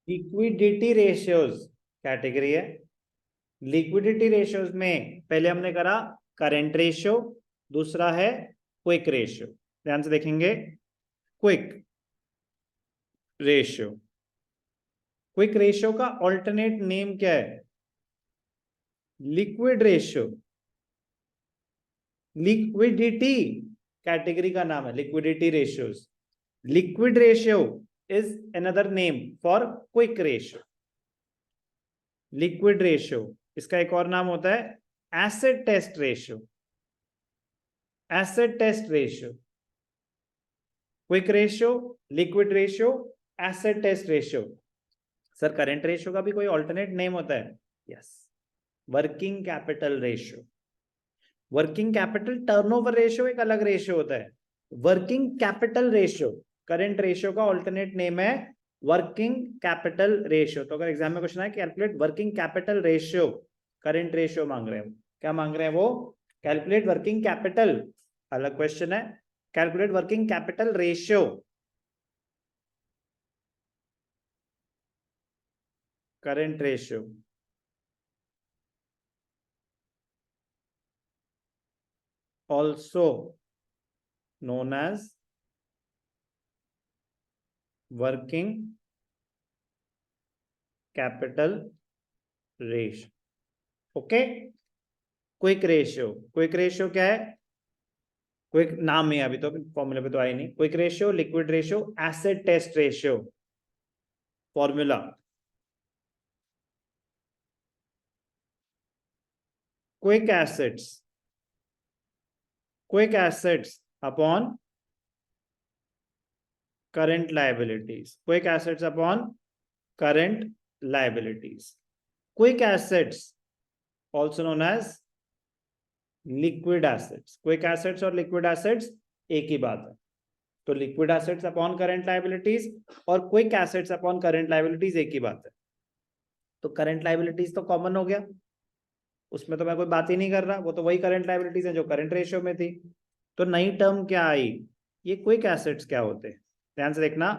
Liquidity ratios category है। Liquidity ratios में पहले हमने करा करंट रेशियो, दूसरा है क्विक रेशियो। ध्यान से देखेंगे, क्विक रेशियो। क्विक रेशियो का ऑल्टरनेट नेम क्या है? Liquid ratio. लिक्विडिटी कैटेगरी का नाम है liquidity ratios. Liquid ratio is another name for quick ratio. Liquid ratio, इसका एक और नाम होता है acid test ratio. Acid test ratio, quick ratio, liquid ratio, acid test ratio. Sir current ratio का भी कोई ऑल्टरनेट नेम होता है? Yes, working capital ratio. Working capital turnover ratio एक अलग रेशियो होता है। Working capital ratio, current ratio का ऑल्टरनेट नेम है वर्किंग कैपिटल रेशियो। तो अगर एग्जाम में क्वेश्चन है calculate working capital ratio, current ratio मांग रहे हैं, क्या मांग रहे हैं वो? कैलकुलेट वर्किंग कैपिटल, अलग क्वेश्चन है। Calculate working capital ratio, current ratio. also known as working capital ratio. Okay, quick ratio. Quick ratio क्या है? क्विक नाम में अभी तो फॉर्मूला पे तो आई नहीं। Quick ratio, liquid ratio, acid test ratio. Formula, quick assets, quick assets upon current liabilities. Quick assets upon current liabilities. Quick assets also known as liquid assets. Quick assets और liquid assets एक ही बात है। तो liquid assets upon current liabilities और quick assets upon current liabilities एक ही बात है। तो करंट लायबिलिटीज तो कॉमन हो गया, उसमें तो मैं कोई बात ही नहीं कर रहा, वो तो वही करंट लायबिलिटीज है जो करंट रेशियो में थी। तो नई टर्म क्या आई? ये क्विक एसिड्स क्या होते हैं? ध्यान से देखना,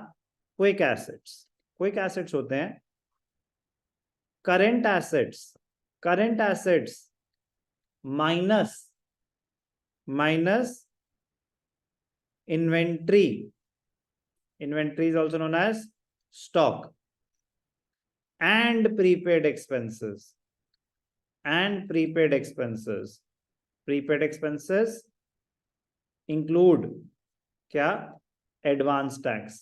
क्विक एसिड्स, क्विक एसिड्स होते हैं current acids, current acids minus minus inventory. Inventory is also known as stock and prepaid expenses, and prepaid expenses. Prepaid expenses include क्या? Advance tax.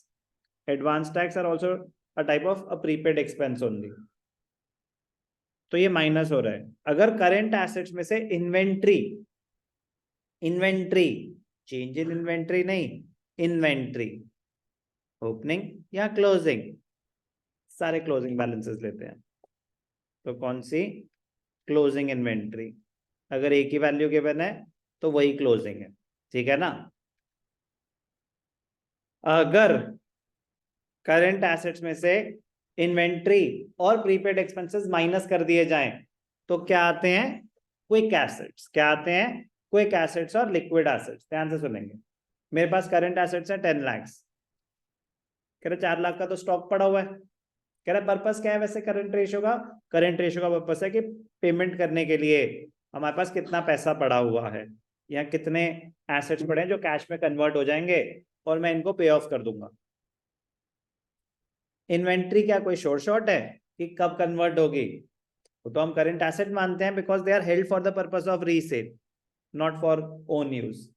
Advance tax are also a type of a prepaid expense only. तो ये minus हो रहा है। अगर current assets में से inventory, inventory change in inventory नहीं, इन्वेंट्री ओपनिंग या क्लोजिंग, सारे क्लोजिंग बैलेंसेस लेते हैं। तो कौन सी? Closing inventory. अगर एक ही वैल्यू गिवन है तो वही क्लोजिंग है, ठीक है ना। अगर करंट एसेट्स में से इन्वेंट्री और प्रीपेड एक्सपेंसेस माइनस कर दिए जाएं तो क्या आते हैं? Quick assets. क्या आते हैं? क्विक एसेट्स और लिक्विड एसेट्स। ध्यान से सुनेंगे। मेरे पास करंट एसेट्स है 10 लाख, कह रहे 4 लाख का तो स्टॉक पड़ा हुआ है। कह रहा पर्पस क्या है वैसे करंट रेशियो का? करंट रेशियो का पर्पस है कि पेमेंट करने के लिए हमारे पास कितना पैसा पड़ा हुआ है या कितने एसेट्स पड़े हैं जो कैश में कन्वर्ट हो जाएंगे और मैं इनको पे ऑफ कर दूंगा। इन्वेंट्री क्या कोई शॉर्ट है कि कब कन्वर्ट होगी? वो तो हम करंट एसेट मानते हैं because they are held for the purpose of resale, not for own use.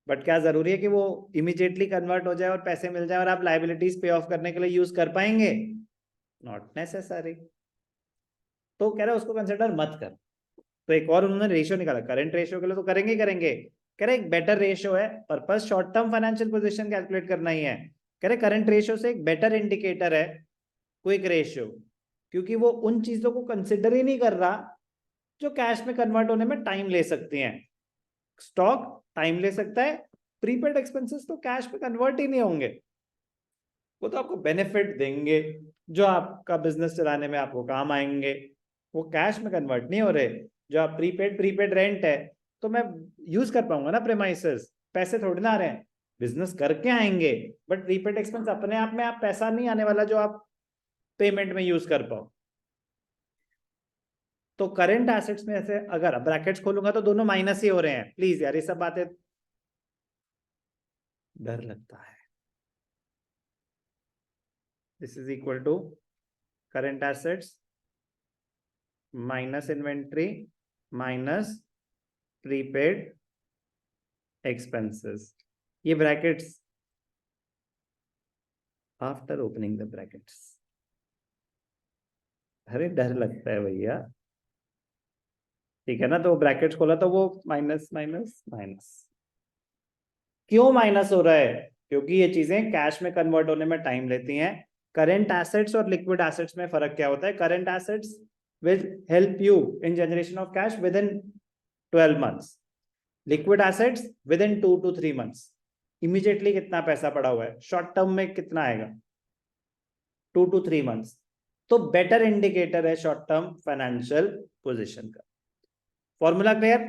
But क्या जरूरी है कि वो इमीडिएटली कन्वर्ट हो जाए और पैसे मिल जाए और आप लाइबिलिटीज पे ऑफ करने के लिए यूज कर पाएंगे? Not necessary. तो कह रहा है उसको कंसिडर मत कर। तो एक और उन्होंने रेशियो निकाला करंट रेशियो के लिए, तो करेंगे करेंगे। कह रहे एक बेटर रेशियो है, purpose short term financial position calculate करना ही है। कह रहे करंट रेशियो से एक बेटर इंडिकेटर है क्विक रेशियो, क्योंकि वो उन चीजों को कंसिडर ही नहीं कर रहा जो कैश में कन्वर्ट होने में टाइम ले सकती हैं। स्टॉक टाइम ले सकता है, प्रीपेड एक्सपेंसेस तो कैश में कन्वर्ट ही नहीं होंगे। वो तो आपको बेनिफिट देंगे जो आपका बिजनेस चलाने में आपको काम आएंगे, वो कैश में कन्वर्ट नहीं हो रहे। जो आप प्रीपेड रेंट है तो मैं यूज कर पाऊंगा ना प्रेमाइसेस, पैसे थोड़े ना आ रहे हैं, बिजनेस करके आएंगे। बट प्रीपेड एक्सपेंस अपने आप में आप पैसा नहीं आने वाला जो आप पेमेंट में यूज कर पाओ। तो करंट एसेट्स में ऐसे अगर ब्रैकेट्स खोलूंगा तो दोनों माइनस ही हो रहे हैं। प्लीज यार, ये सब बातें डर लगता है। This is equal to current assets minus inventory minus prepaid expenses. ये brackets after opening the brackets. अरे डर लगता है भैया, ठीक है ना। तो ब्रैकेट्स खोला तो वो माइनस माइनस माइनस। क्यों माइनस हो रहा है? क्योंकि ये चीजें कैश में कन्वर्ट होने में टाइम लेती हैं। करंट एसेट्स और लिक्विड एसेट्स में फर्क क्या होता है? Current assets will help you in generation of cash with in 12 months, liquid assets with in 2 to 3 months. Immediately कितना पैसा पड़ा हुआ है, शॉर्ट टर्म में कितना आएगा? 2 to 3 मंथ्स। तो बेटर इंडिकेटर है शॉर्ट टर्म फाइनेंशियल पोजीशन का। Formula clear?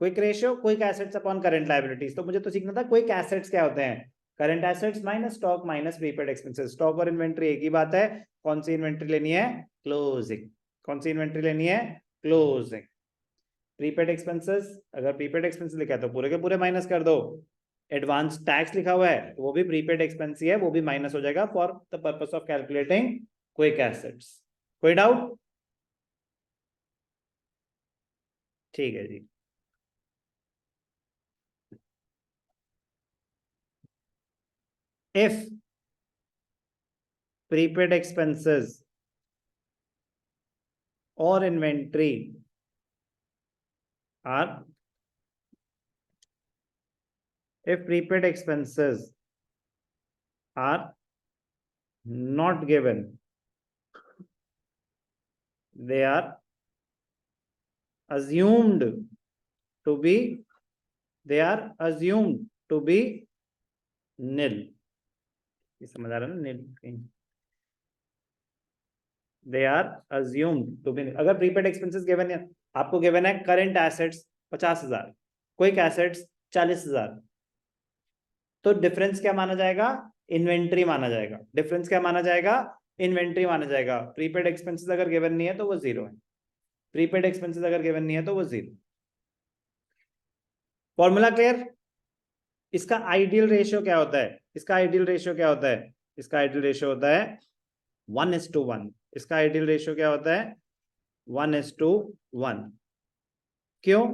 Quick ratio quick assets upon current liabilities. तो मुझे तो सीखना था क्विक एसेट्स क्या होते हैं। Current assets minus stock minus prepaid expenses. Stock और इन्वेंट्री एक ही बात है। कौन सी इन्वेंट्री लेनी है? क्लोजिंग। कौन सी इन्वेंट्री लेनी है? क्लोजिंग। प्रीपेड एक्सपेंसेस, अगर प्रीपेड एक्सपेंसेस लिखा है तो पूरे के पूरे माइनस कर दो। एडवांस टैक्स लिखा हुआ है तो वो भी प्रीपेड एक्सपेंस ही है, वो भी माइनस हो जाएगा for the purpose of calculating quick assets. कोई डाउट? ठीक है जी। if prepaid expenses or inventory are if prepaid expenses are not given, they are assumed to be nil. ये समझ आ रहा है ना? nil. They are assumed to be nil. अगर prepaid expenses given है, आपको गिवन है करंट एसेट्स 50,000, क्विक एसेट्स 40,000, तो डिफरेंस क्या माना जाएगा? इन्वेंट्री माना जाएगा। डिफरेंस क्या माना जाएगा? इन्वेंट्री माना जाएगा। प्रीपेड एक्सपेंसेस अगर गिवन नहीं है तो वो जीरो है। प्रीपेड एक्सपेंसेस अगर गिवन नहीं है तो वो जीरो। Formula clear? इसका आइडियल रेशियो क्या होता है? इसका आइडियल रेशियो क्या होता है? इसका आइडियल रेशियो होता है 1:1। इसका आइडियल रेशियो क्या होता है? 1:1। क्यों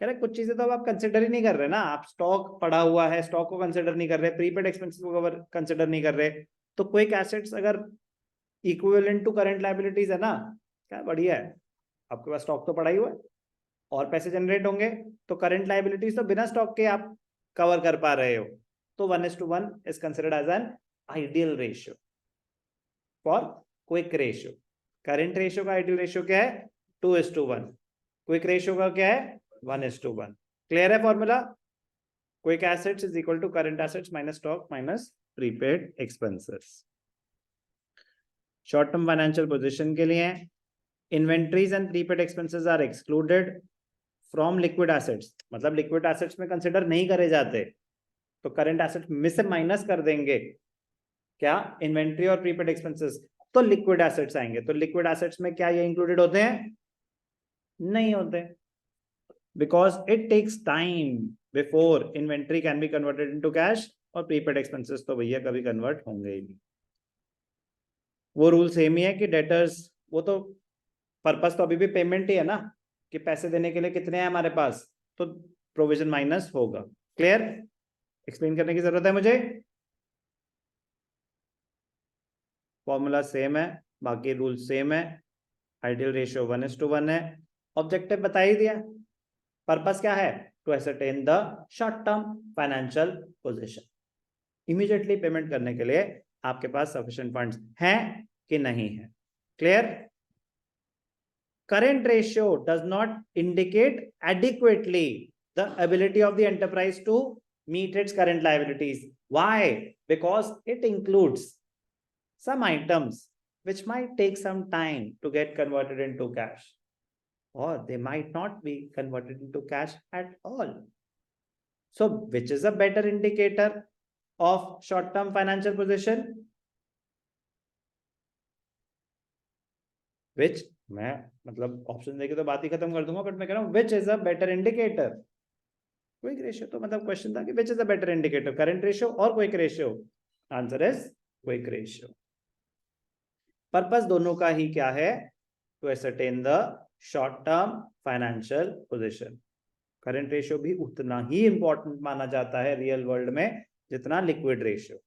कह रहे? कुछ चीजें तो अब आप कंसिडर ही नहीं कर रहे ना। आप स्टॉक पड़ा हुआ है, स्टॉक को कंसिडर नहीं कर रहे, प्रीपेड एक्सपेंसेस को कंसिडर नहीं कर रहे। तो क्विक एसेट्स अगर इक्विवेलेंट टू करंट लायबिलिटीज है ना, क्या बढ़िया है। आपके पास स्टॉक तो पड़ा ही हुआ है और पैसे जनरेट होंगे, तो करंट लायबिलिटीज तो बिना स्टॉक के आप कवर कर पा रहे हो। तो 1:1 is considered as an ideal ratio for quick ratio. Current ratio का आइडियल रेशियो क्या है? 2:1। क्विक रेशियो का क्या है? 1:1। क्लियर है formula? Quick assets is equal to current assets minus stock minus prepaid expenses. Short term financial position के लिए inventories and prepaid expenses are excluded from liquid assets, मतलब liquid assets में consider नहीं करे जाते। तो करंट एसेट्स में से माइनस कर देंगे क्या? इन्वेंट्री और प्रीपेड एक्सपेंसेस, तो लिक्विड एसेट्स आएंगे। तो लिक्विड एसेट्स में क्या ये इंक्लूडेड होते हैं? नहीं होते, because it takes time before inventory can be converted into cash, और प्रीपेड एक्सपेंसेस तो भैया कभी कन्वर्ट होंगे ही नहीं। वो रूल सेम ही है कि डेटर्स, वो तो पर्पस तो अभी भी पेमेंट ही है ना, कि पैसे देने के लिए कितने हैं हमारे पास, तो प्रोविजन माइनस होगा। क्लियर? एक्सप्लेन करने की जरूरत है मुझे? फॉर्मूला सेम है, बाकी रूल सेम है। आइडियल रेशियो 1:1 है। ऑब्जेक्टिव बता ही दिया। पर्पस क्या है? To ascertain the short term financial position. Immediately payment करने के लिए आपके पास सफिशिएंट फंड्स हैं कि नहीं है। Clear? Current ratio does not indicate adequately the ability of the enterprise to meet its current liabilities. Why? Because it includes some items which might take some time to get converted into cash, or they might not be converted into cash at all. So, which is a better indicator of short-term financial position? विच, मैं मतलब option देके तो बात ही खत्म कर दूंगा, but मैं कह रहा हूँ which is a better indicator. Quick ratio तो मतलब क्वेश्चन था कि which is a better indicator, current ratio और quick ratio. Answer is quick ratio. Purpose दोनों का ही क्या है, to ascertain the short term financial position. Current ratio भी उतना ही इंपॉर्टेंट माना जाता है रियल वर्ल्ड में जितना लिक्विड रेशियो।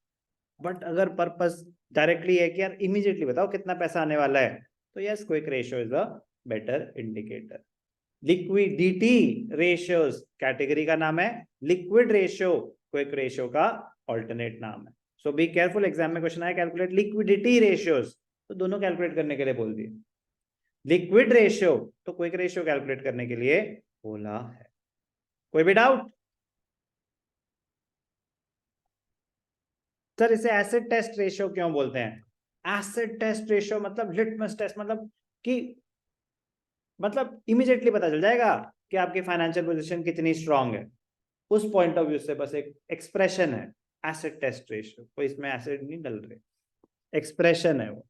बट अगर पर्पस डायरेक्टली है कि यार इमीडिएटली बताओ कितना पैसा आने वाला है, तो yes quick ratio is a better indicator. Liquidity ratios category का नाम है, लिक्विड रेशियो क्विक रेशियो का ऑल्टरनेट नाम है। सो बी केयरफुल, एग्जाम में क्वेश्चन आया कैलकुलेट लिक्विडिटी रेशियोज, तो दोनों कैलकुलेट करने के लिए बोल दिए। लिक्विड रेशियो तो क्विक रेशियो कैलकुलेट करने के लिए बोला है। कोई भी डाउट? सर इसे एसिड टेस्ट रेशियो क्यों बोलते हैं? एसिड टेस्ट रेशियो मतलब लिटमस टेस्ट, मतलब कि मतलब इमीडिएटली पता चल जाएगा कि आपकी फाइनेंशियल पोजीशन कितनी स्ट्रांग है। उस पॉइंट ऑफ व्यू से बस एक एक्सप्रेशन है एसिड टेस्ट रेशियो, कोई इसमें एसिड नहीं डल रहे, एक्सप्रेशन है वो।